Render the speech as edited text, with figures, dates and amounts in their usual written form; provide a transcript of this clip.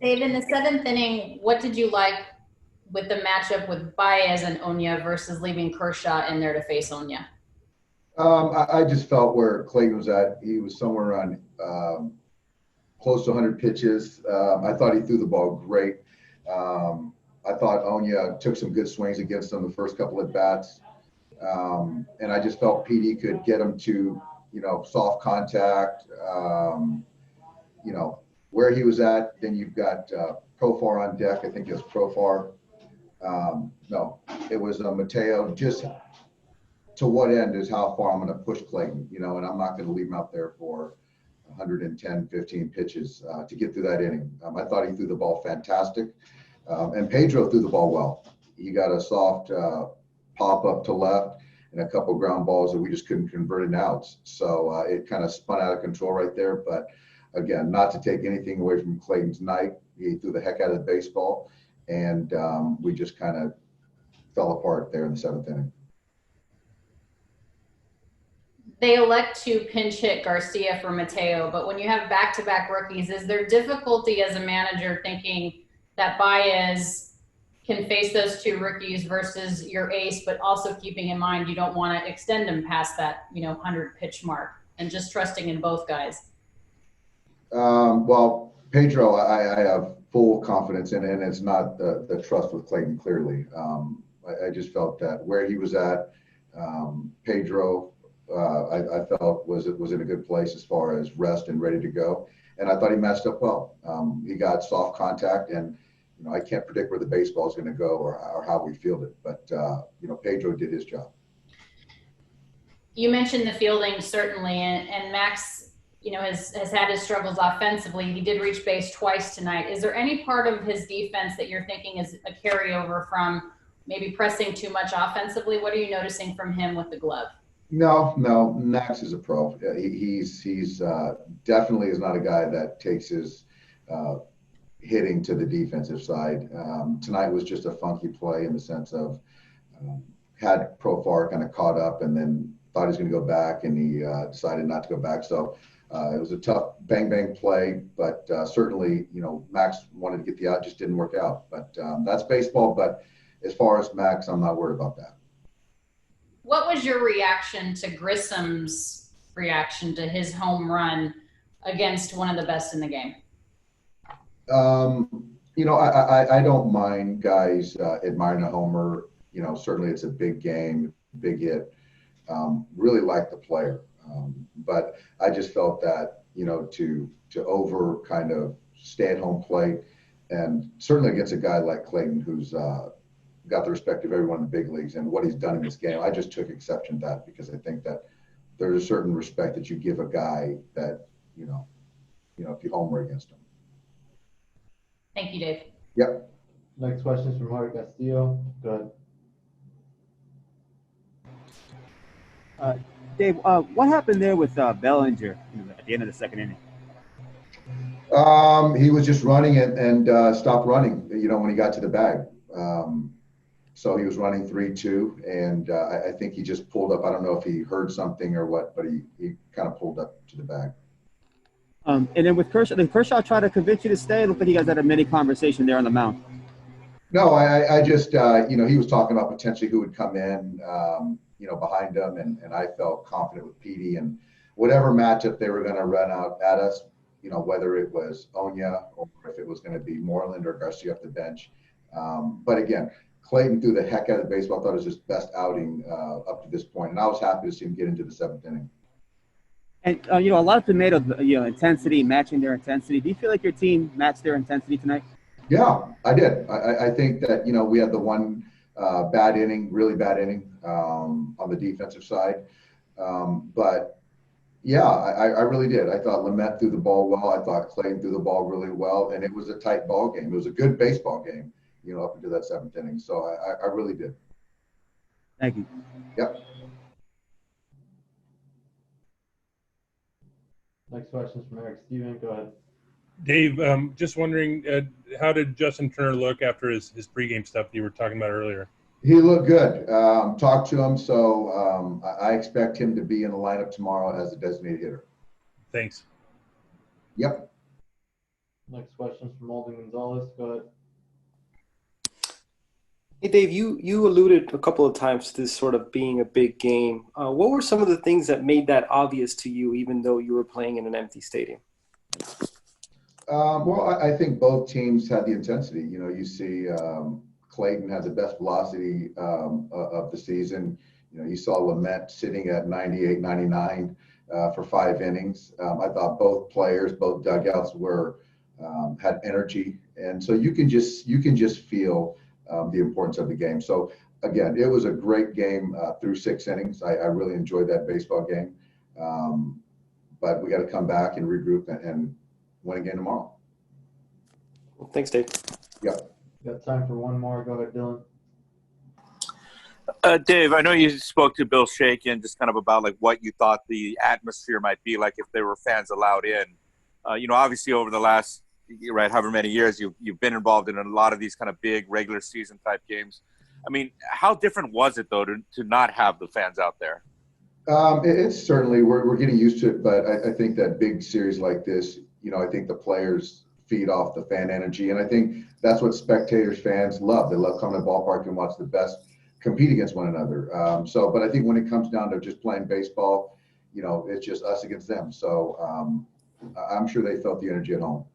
Dave, in the seventh inning, what did you like with the matchup with Baez and Onya versus leaving Kershaw in there to face Onya? I just felt where Clayton was at. He was somewhere around close to 100 pitches. I thought he threw the ball great. I thought Onya took some good swings against him the first couple of bats. And I just felt PD could get him to, soft contact, you know, where he was at. Then you've got Profar on deck. I think it was Profar. No, it was Mateo. Just to what end is how far I'm going to push Clayton, and I'm not going to leave him out there for 110, 15 pitches to get through that inning. I thought he threw the ball fantastic. And Pedro threw the ball well. He got a soft pop up to left and a couple ground balls that we just couldn't convert into outs. So it kind of spun out of control right there. But again, not to take anything away from Clayton tonight. He threw the heck out of the baseball. And we just kind of fell apart there in the seventh inning. They elect to pinch hit Garcia for Mateo, but when you have back-to-back rookies, is there difficulty as a manager thinking that Baez can face those two rookies versus your ace, but also keeping in mind you don't want to extend him past that 100 pitch mark and just trusting in both guys? Well, Pedro, I have full confidence in, and it's not the trust with Clayton clearly. I just felt that where he was at, Pedro, I felt was in a good place as far as rest and ready to go. And I thought he matched up well. He got soft contact, and I can't predict where the baseball is going to go or how we field it. But Pedro did his job. You mentioned the fielding certainly, and Max, has had his struggles offensively. He did reach base twice tonight. Is there any part of his defense that you're thinking is a carryover from maybe pressing too much offensively? What are you noticing from him with the glove? No, Max is a pro. He's definitely is not a guy that takes his hitting to the defensive side. Tonight was just a funky play in the sense of had Profar kind of caught up and then thought he was going to go back, and he decided not to go back. So it was a tough bang play, but certainly Max wanted to get the out, just didn't work out. But that's baseball. But as far as Max, I'm not worried about that. What was your reaction to Grisham's reaction to his home run against one of the best in the game? I don't mind guys admiring a homer. Certainly it's a big game, big hit. Really like the player. But I just felt that, to over kind of stay at home plate, and certainly against a guy like Clayton, who's got the respect of everyone in the big leagues and what he's done in this game. I just took exception to that because I think that there's a certain respect that you give a guy that, if you homer against him. Thank you, Dave. Yep. Next question is from Jorge Castillo. Go ahead. Dave, what happened there with Bellinger at the end of the second inning? He was just running and stopped running, when he got to the bag. So he was running 3-2, and I think he just pulled up. I don't know if he heard something or what, but he kind of pulled up to the bag. And then with Kershaw, did Kershaw try to convince you to stay? It looked like you guys had a mini conversation there on the mound. No, I just, he was talking about potentially who would come in, behind him, and I felt confident with Petey and whatever matchup they were going to run out at us, whether it was Onya or if it was going to be Moreland or Garcia off the bench. But again, Clayton threw the heck out of the baseball. I thought it was his best outing up to this point, and I was happy to see him get into the seventh inning. And a lot of tomatoes, intensity, matching their intensity. Do you feel like your team matched their intensity tonight? Yeah, I did. I think that we had the one really bad inning on the defensive side, but yeah, I really did. I thought Lamet threw the ball well. I thought Clayton threw the ball really well, and it was a tight ball game. It was a good baseball game, up into that seventh inning. So I really did. Thank you. Yep. Next question is from Eric Steven. Go ahead. Dave, just wondering, how did Justin Turner look after his pregame stuff that you were talking about earlier? He looked good. Talked to him, so I expect him to be in the lineup tomorrow as a designated hitter. Thanks. Yep. Next question is from Alden Gonzalez. Go ahead. Hey, Dave, you alluded a couple of times to this sort of being a big game. What were some of the things that made that obvious to you, even though you were playing in an empty stadium? Well, I think both teams had the intensity. You know, you see Clayton had the best velocity of the season. You know, you saw Lament sitting at 98, 99 for 5 innings. I thought both players, both dugouts had energy, and so you can just feel the importance of the game. So again, it was a great game through 6 innings. I really enjoyed that baseball game, but we got to come back and regroup and win again tomorrow. Well, thanks, Dave. Yeah. Got time for one more. Go ahead, Dylan. Dave, I know you spoke to Bill Shaken just kind of about like what you thought the atmosphere might be like if there were fans allowed in. You know, obviously over the last, right, however many years you've been involved in a lot of these kind of big regular season type games. I mean, how different was it though to not have the fans out there? It's certainly we're getting used to it, but I think that big series like this, you know, I think the players feed off the fan energy, and I think that's what spectators, fans love. They love coming to the ballpark and watch the best compete against one another. But I think when it comes down to just playing baseball, you know, it's just us against them. So I'm sure they felt the energy at home.